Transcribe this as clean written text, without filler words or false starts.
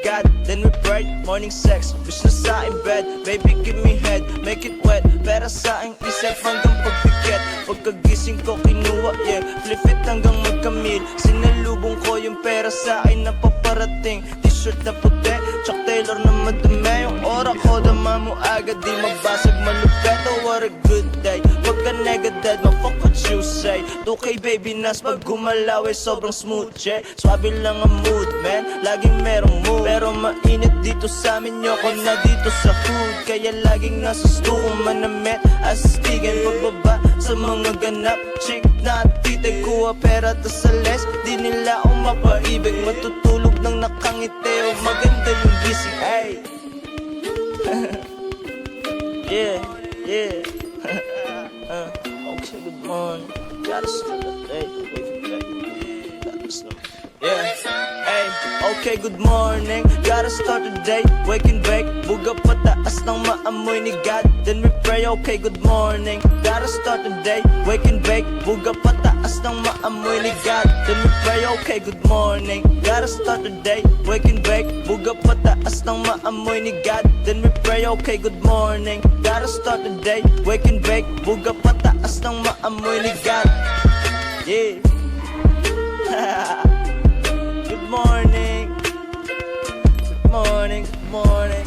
God, then we pray. Morning sex, wish na sa aking bed. Baby give me head, make it wet. Pera sa aking isip hanggang pagpikit. Pagkagising ko kinuha, yeah, flip it hanggang magkamil. Sinalubong ko yung pera sa akin na paparating. T-shirt na puti, Chuck Taylor na madumi. Yung oras ko dama mo agad, di magbasag malupet. Oh what a good day, wag ka negative, ma-fuck what you say. 2K baby nas pag gumalaw ay sobrang smooth, yeah. Swabe lang ang mood, man, laging merong mood. Pero mainit dito sa amin, yoko na dito sa hood. Kaya laging nasa stu kung manamit, astigan pagbaba sa mga ganap. Chick na titay, kuha pera tas sa les. Di nila ako mapaibig, matutulog nang nakangiti. O maganda yung gising, ay yeah, yeah. Okay, good morning. Gotta start the day. Yeah, hey, okay, good morning. Gotta start the day, wake and bake. Buga pataas ng maamoy ni God, then we pray. Okay, good morning. Gotta start the day, wake and bake. Buga pataas ng maamoy ni God, then we pray. Okay, good morning. Gotta start the day, wake and bake. Buga pataas ng maamoy ni God, then we pray. Okay, good morning. Gotta start the day, wake and bake. Buga pataas ng maamoy ni God. Yeah. Good morning. Good morning. Good morning.